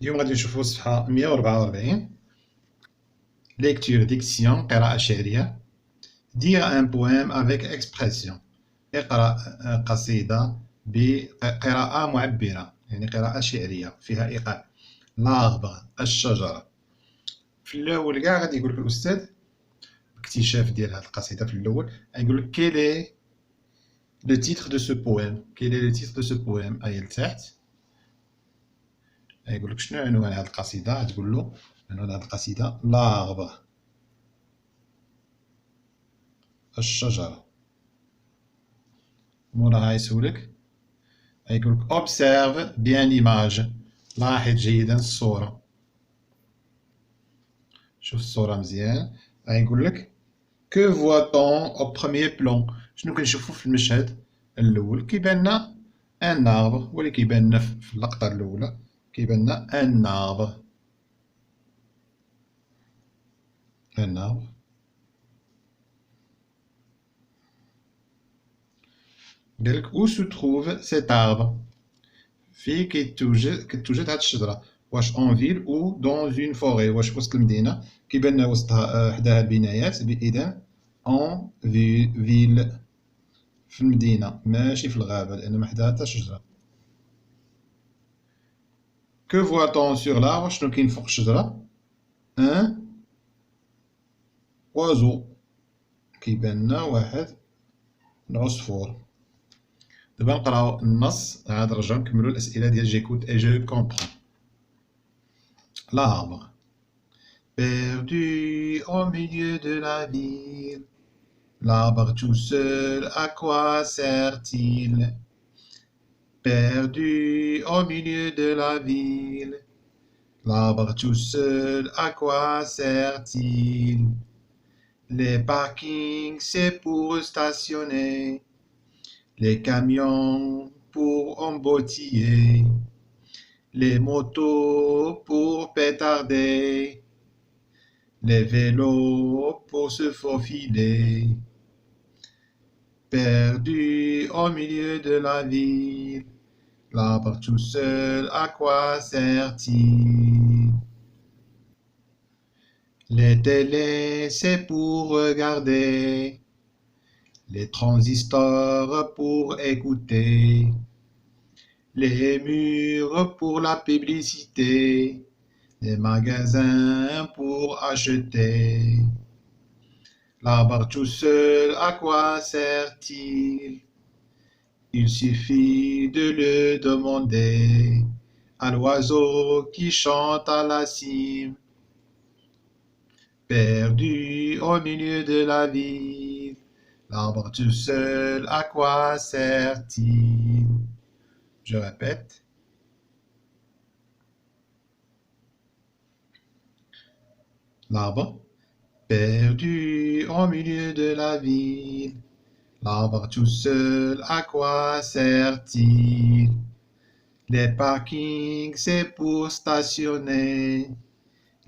اليوم غادي نشوفو صفحة 144. Lecture diction قراءة شعرية. Dire un poème avec expression. اقرأ قصيدة بقراءة معبرة، يعني قراءة شعرية فيها إيقاع. l'arbre الشجرة. في الأول كاع غادي يقولك الأستاذ باكتشاف ديال هاد القصيدة في الأول غيقولك quel est le titre de ce poème. quel est le titre de ce poème أي لتحت غيقولك شنو عنوان هاد القصيدة، غتقولو عنوان هاد القصيدة l'arbre الشجرة. موراها غيسولك غيقولك observe bien l'image، لاحظ جيدا الصورة، شوف الصورة مزيان. غيقولك que voit-on au premier plan، شنو كنشوفو في المشهد الأول. كيبان لنا ان arbre، هو اللي كيبان لنا في اللقطة الأولى، كيبان لنا ان arbre. ان arbre قالك où se trouve cet arbre، فين كتوجد هاد الشجرة، واش en ville ou dans une forêt، واش وسط المدينة. كيبان لنا وسطها حداها البنايات، إذن en ville في المدينة ماشي في الغابة لأن ما حداها حتى شجرة. que voit-on sur l'arbre، شنو كاين فوق الشجرة. un oiseau، كيبان لنا واحد العصفور. دابا نقراو النص، عاد نرجعو نكملو الأسئلة ديال j'écoute et je comprends. l'arbre perdu au milieu de la ville, l'arbre tout seul, à quoi sert-il. Perdu au milieu de la ville, l'arbre tout seul, à quoi sert-il. Les parkings, c'est pour stationner, les camions pour embotiller, les motos pour pétarder, les vélos pour se faufiler. Perdu au milieu de la ville, l'arbre tout seul, à quoi sert-il. Les télés, c'est pour regarder, les transistors pour écouter, les murs pour la publicité, les magasins pour acheter. L'arbre tout seul, à quoi sert-il? Il suffit de le demander à l'oiseau qui chante à la cime. Perdu au milieu de la ville, l'arbre tout seul, à quoi sert-il? Je répète. L'arbre perdu au milieu de la ville, l'arbre tout seul, à quoi sert-il? Les parkings, c'est pour stationner,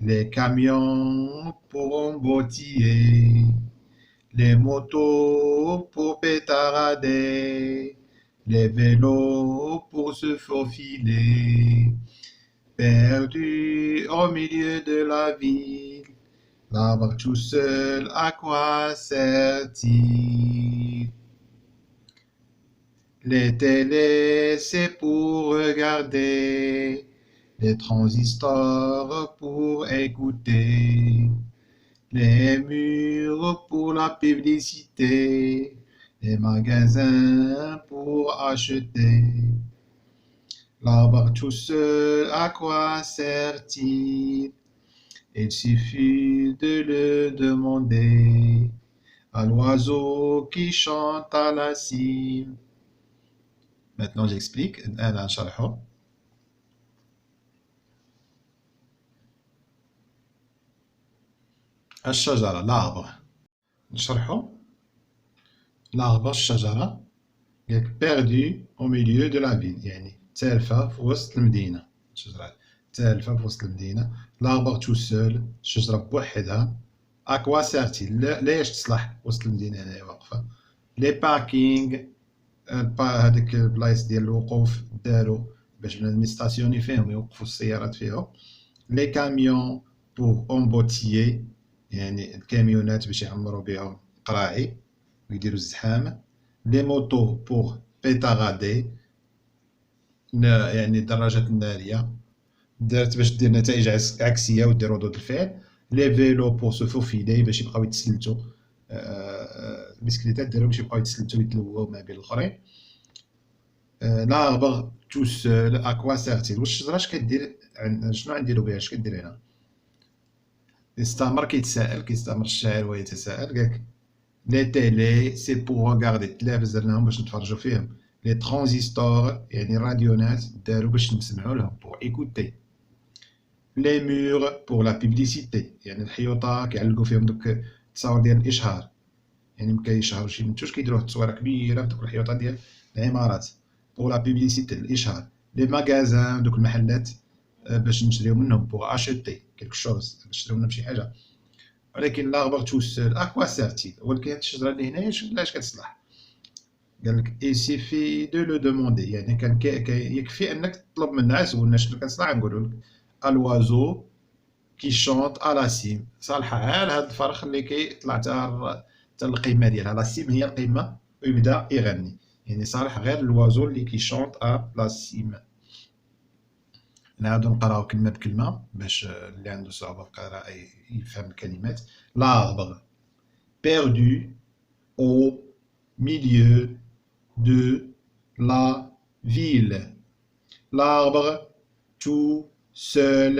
les camions pour embotiller, les motos pour pétarader, les vélos pour se faufiler. Perdu au milieu de la ville, l'arbre tout seul, à quoi sert-il? Les télés, c'est pour regarder, les transistors pour écouter, les murs pour la publicité, les magasins pour acheter. L'arbre tout seul, à quoi sert-il? Il suffit de le demander à l'oiseau qui chante à la cime. Maintenant j'explique. أنا نشرحه. الشجرة l'arbre نشرحه. l'arbre الشجرة perdu au milieu de la ville، يعني تالفة في وسط المدينة. الشجرة تالفة في وسط المدينة. l'arbre tout seul الشجرة بوحدها. à quoi sert-il، ليش تصلح وسط المدينة هنايا واقفة. les parkings هاديك البلايص ديال الوقوف دارو باش بنادم يستاسيوني فيهم يوقفوا السيارات فيهم. لي كاميون بور امبوتيي يعني الكاميونات باش يعمروا بهم قراعي ويديروا الزحام. لي موتو بور بيتاغادي يعني الدراجات النارية دارت باش دير نتائج عكسية ودير ردود الفعل. لي فيلو بور سو فوفيلي باش يبقاو يتسلتوا البسكليتات داروا باش يبقاو يتسلتوا يتلووا ما بين الاخرين. l'arbre tout seul à quoi sert-il والشجرة اش كدير شنو غنديرو بها اش كدير هنا. استمر كيستمر الشاعر ويتساءل قالك لي تيلي سي بور ريغاردي التلفاز درناهم باش نتفرجوا فيهم. لي ترانزستور يعني الراديونات داروا باش نسمعوا لهم بور ايكوتي. لي مور بور لا بوبليسيتي يعني الحيوطه كيعلقوا فيهم دوك التصاور ديال الاشهار يعني ملي كيشهروا شي منتوج كيديروه تصويره كبيره في دوك الحيوطه ديال العمارات بور لا بوبليسيتي الاشهار. لي ماغازان دوك المحلات باش نشريو منهم بور اشيتي كيلك شوز باش نشريو منهم شي حاجه. ولكن لاغبر تو سول اكوا سيرتي ولكن هاد الشجره اللي هنايا لاش كتصلح. قالك اي سيفي دو لو دوموندي يعني كان يكفي انك تطلب منها سولنا شنو كنصلح نقولوا لك الوازو كي شونط على سيم صالحه على هاد الفرخ اللي كيطلع حتى القمه ديالها. لا سيم هي القمه ويبدا يغني يعني صالح غير الوازو اللي كي شونط على سيم. نعاودو نقراو كلمه بكلمه باش اللي عنده صعوبه في القراءه يفهم الكلمات. l'arbre perdu au milieu de la ville. L'arbre tout seul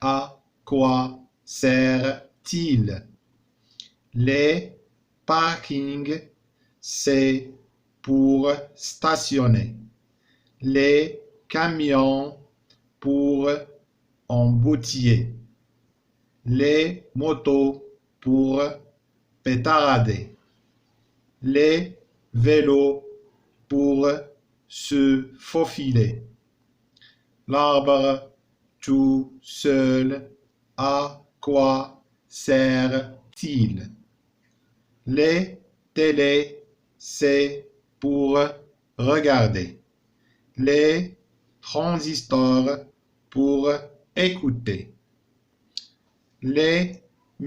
à quoi sert-il? Les parkings c'est pour stationner. Les camions pour emboutir. Les motos pour pétarader. Les vélos pour se faufiler. L'arbre tout seul à quoi sert-il? Les télés c'est pour regarder. Les transistors pour écouter. Les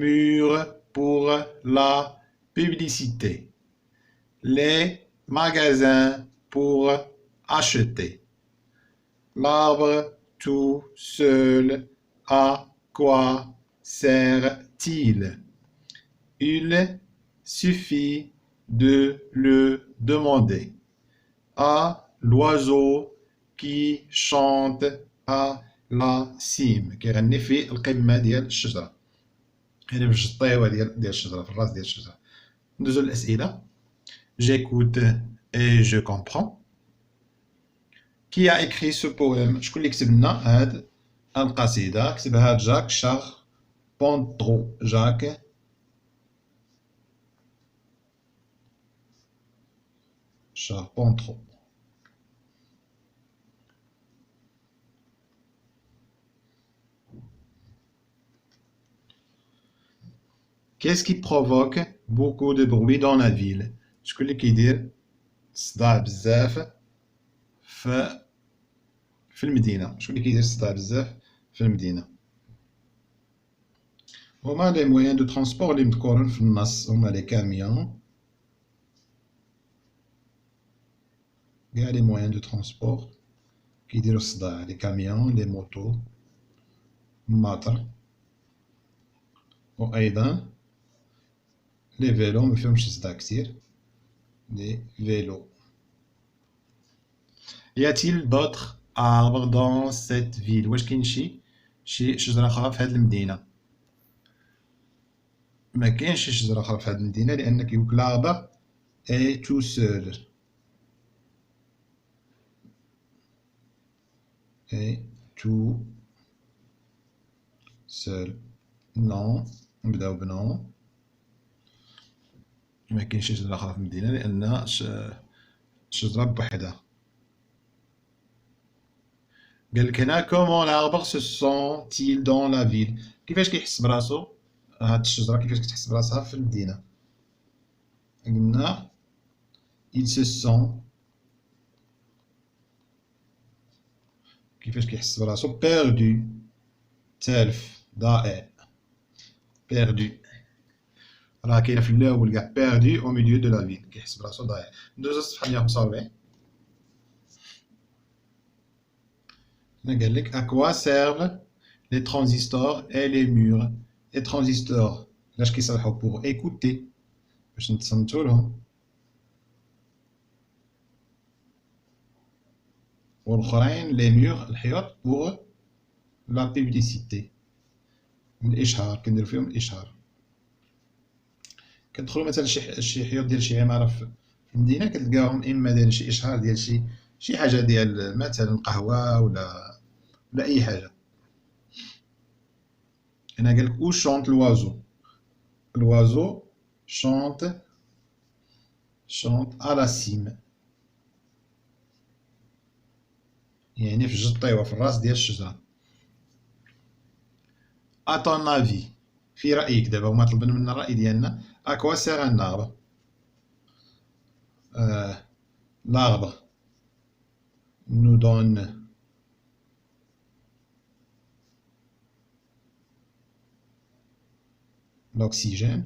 murs pour la publicité. Les magasins pour acheter. L'arbre tout seul à quoi sert-il? Il suffit de le demander à l'oiseau qui chante à la cime كيغني في القمة ديال الشجرة يعني باش الطيوة ديال الشجرة في الراس ديال الشجرة. ندوزو للأسئلة. J'écoute et je comprends. Qui a écrit ce poème? شكون اللي كتب لنا هاد القصيدة؟ كتبها جاك شاربونترو. جاك شاربونترو. Qu'est-ce qui provoque beaucoup de bruit dans la ville? شكون اللي كيدير صداع بزاف في المدينة؟ شكون اللي كيدير صداع بزاف في المدينة؟ هما لي مويان دو ترونسبور اللي مذكورين في النص هما لي كاميون كاع لي مويان دو ترونسبور كيديرو الصداع. لي كاميون لي موتو الماطر وأيضا لي فيلو مفيهمش صداع كتير. لي فيلو. Y a-t-il d'autres arbres dans cette ville? واش كاين شي شجرة أخرى في هاد المدينة؟ ما كاينش شي شجرة أخرى في هاد المدينة لأن كيقولك l'arbre est tout seul. est tout seul. non نبداو بنو. ما كاينش شي شجرة أخرى في المدينة لأن الشجرة بوحدها. قالك هنا comment l'arbre se sent-il dans la ville؟ كيفاش كيحس براسو هاد الشجرة كيفاش كتحس براسها في المدينة؟ قلنا il se sent كيفاش كيحس براسو بيردو تالف ضائع بيردو راه كاينه في الاول كاع بيردو او ميليو دو لا فيل كيحس براسو ضايع. ندوز الصفحه 145 هنا قال لك à quoi servent les transistors et les murs. les transistors علاش كيصلحوا pour écouter باش نتصنتو لهم والاخرين لي ميور الحيوط pour la publicité الاشهار كنديرو فيهم الاشهار. كتدخلوا مثلا شي حيوط ديال شي عماره في المدينه كتلقاهم اما دايرين شي اشهار ديال شي حاجه ديال مثلا قهوه ولا اي حاجه. هنا قال لك او شونت لوازو الوازو شونت à la cime يعني في الجطيوه في الراس ديال الشجره. à ton avis في رايك دابا هما طلبنا منا الراي ديالنا à quoi sert un arbre. l'arbre nous donne l'oxygène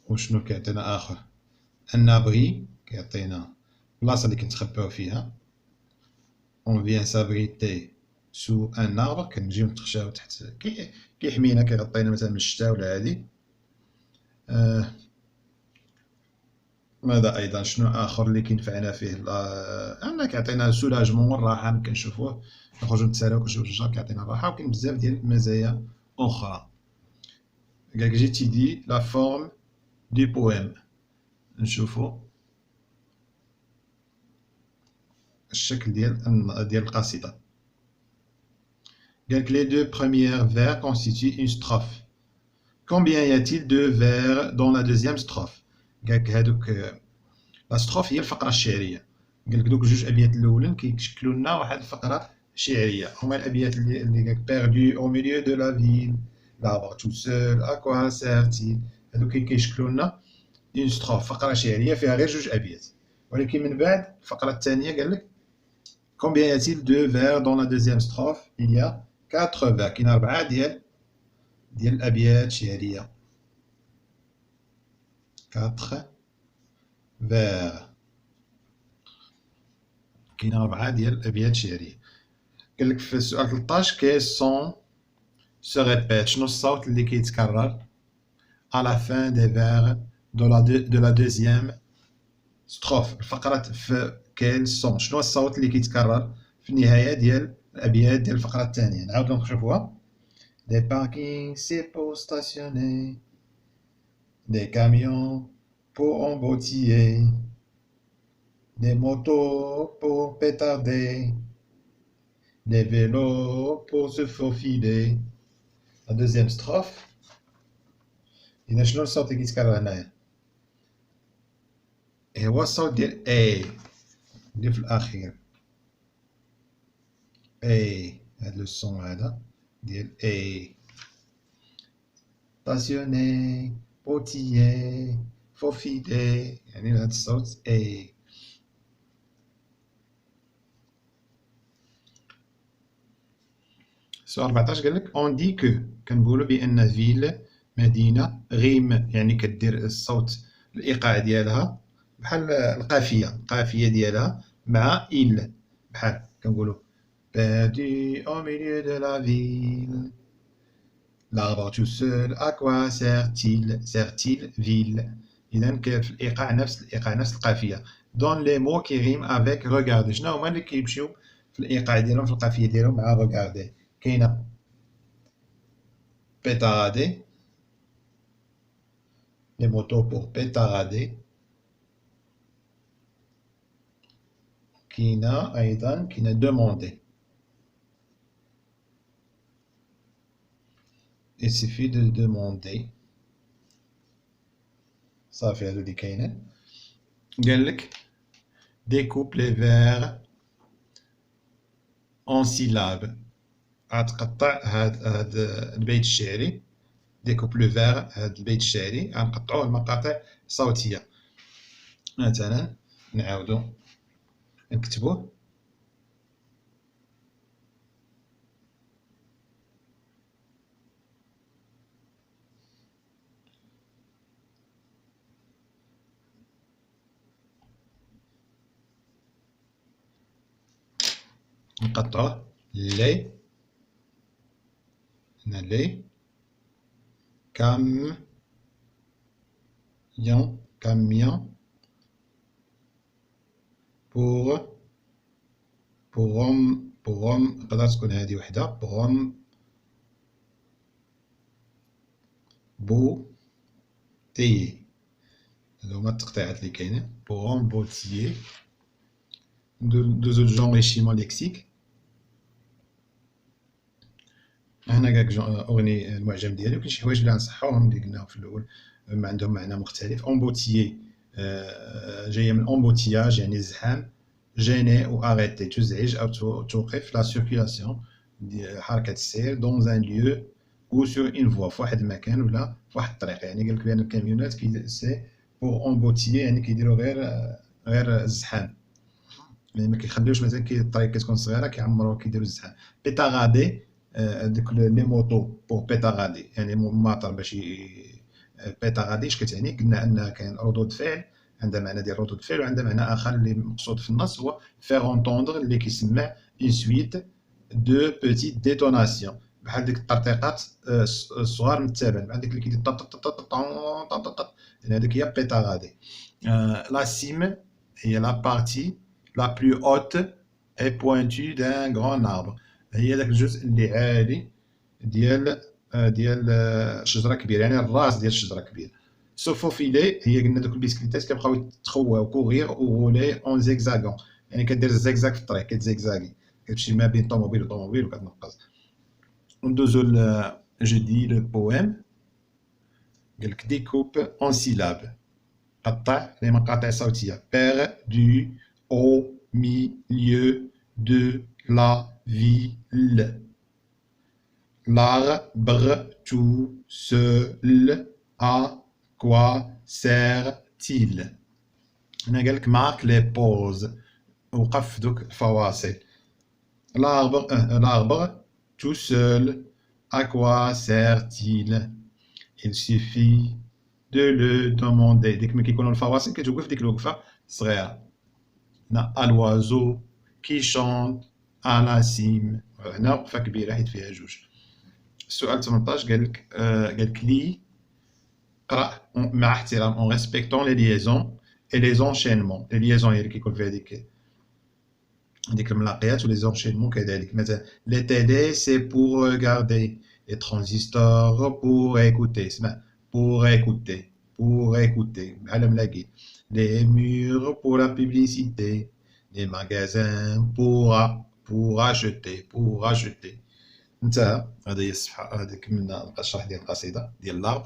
وشنو كيعطينا اخر ان ابري كيعطينا بلاصه اللي كنتخباو فيها on vient s'abriter sous un arbre كنجيو نتخشاو تحت كيحمينا كيغطينا مثلا من الشتاء ولا هادي. ماذا ايضا شنو اخر اللي كينفعنا فيه انه كيعطينا سولاجمون الراحه كنشوفوه نخرجو نتسالاو كنشوفو الشجر كيعطينا الراحه وكاين بزاف ديال المزايا اخرى. قالك جيتيدي لا فورم دو بويم نشوفو الشكل ديال القصيده. قالك les deux premiers vers constituent une strophe. Combien y a-t-il de vers dans la deuxième strophe. قالك هادوك لا ستروف هي الفقره الشعريه. قالك دوك جوج ابيات الاولين كيشكلوا لنا واحد الفقره شعريه هما الابيات اللي قالك perdu au milieu de la ville l'arbre tout seul à quoi sert-il. هادوك كيشكلوا لنا اون ستروف فقره شعريه فيها غير جوج ابيات. ولكن من بعد الفقره الثانيه قال لك combien y a-t-il de vers dans la deuxième strophe. il y a 4 vers كاين 4 ديال الابيات شعريه 4 vers كاين 4 ديال الابيات شعريه. قال لك في السؤال 13 quel son se répète شنو الصوت اللي كيتكرر à la fin des vers de la deuxième strophe. الفقره في quel son شنو الصوت اللي كيتكرر في النهايه ديال الابيات ديال الفقره الثانيه. نعاودو نشوفوها. des parkings c'est pour stationner des camions pour embotiller des motos pour pétarder des vélos pour se faufiler. la deuxième strophe إذا شنو الصوت اللي كيتكرر هنايا هو الصوت ديال A اللي في الأخير A هاد لو سون هذا ديال A stationner بوتيي فوفيدي يعني هاد الصوت A. سؤال 14 قال لك on dit que كنقولوا بأن فيل مدينة غيم يعني كدير الصوت الإيقاع ديالها بحال القافية ديالها مع إل بحال كنقولوا perdu au milieu de la ville l'arbre tout seul à quoi sert-il ville. إذا كاين في الإيقاع نفس القافية. دون لي مو كي غيم افيك regarder شنو هما اللي كيمشيو في الإيقاع ديالهم في القافية ديالهم مع regarder. كاينة pétarader les motos pour pétarader. كاينة أيضا demander. il suffit de demander. صافي هادو اللي كاينين. قالك découpe les vers en syllabes. غتقطع هاد البيت الشعري découpe le vers هاد البيت الشعري غنقطعوه لمقاطع صوتية. مثلا نعاودو نكتبوه. نقطعوه لي، هنا لي كاميون كاميون بوغوم تقدر تكون هذه وحدة بوغوم بوتيي. هادو هما التقطيعات اللي كاينين بوغوم بوتيي. ندوزو للجونغيشيمون ليكسيك. هنا كاع اغني المعجم ديالي، وكاين شي حوايج اللي غنصحوهم اللي قلناهم في الاول ما عندهم معنى مختلف. امبوتيي جايه من امبوتياج يعني الزحام، جيني و اريتي تزعج او توقف لا سيركيلاسيون حركه السير دون ان ليو او سور اون فوا في واحد المكان ولا في واحد الطريق. يعني قال لك بان الكاميونات سي بور امبوتيي يعني كيديروا غير الزحام، يعني ما كيخليوش مثلا الطريق كتكون صغيره كيعمروها كيديروا الزحام. بيتاغادي دوك لي موطو بور بيتاغادي يعني ماطر باش بيتاغادي اش كتعني؟ قلنا ان كاين ردود فعل عندها معنى ديال ردود فعل، وعندها معنى اخر اللي مقصود في النص هو فيغ اونطوندر اللي كيسمع اون سويت دو بوتيت ديتوناسيون بحال ديك الطرطيقات الصغار متابعين بحال ديك اللي كيدير طط طط طط طط طط، يعني هذيك هي بيتاغادي. لا سيم هي لا بارتي لا بلو هوت اي بوينتو دان غران اربر، هي داك الجزء اللي عالي ديال شجره كبيره، يعني الراس ديال الشجره كبيره. سوفوفيلي هي قلنا دوك البيسكليتات كيبقاو يتخواو كوغير او غولي اون زيكزاغون، يعني كدير الزيكزاك في الطريق كتزيكزاغي كتمشي ما بين طوموبيل وطوموبيل وكتنقز. ندوزو جو دي لو بويم. قالك ديكوب اون سيلاب، قطع لي مقاطع صوتيه. بير دو او ميليو دو لا ville. L'arbre tout seul, à quoi sert-il? هنا قالك marque les pauses، وقف دوك الفواصل. L'arbre tout seul, à quoi sert-il? Il suffit de le demander. ديك ملي كيكونوا الفواصل كتوقف ديك الوقفة صغيرة. هنا à l'oiseau qui chante à la cime، هنا وقفة كبيرة حيت فيها جوج. السؤال 18 قالك لي قرأ مع احترام en respectant les liaisons et les enchaînements. les liaisons هي اللي كيكون فيها ديك الملاقيات، و les enchaînements كذلك. مثلا les télés c'est pour regarder، les transistors pour écouter، اسمع pour écouter بحال ملاقي. les murs pour la publicité، les magasins pour acheter. انتهى. هذه هي الصفحه، هذه كملنا الشرح ديال القصيده ديال الارض.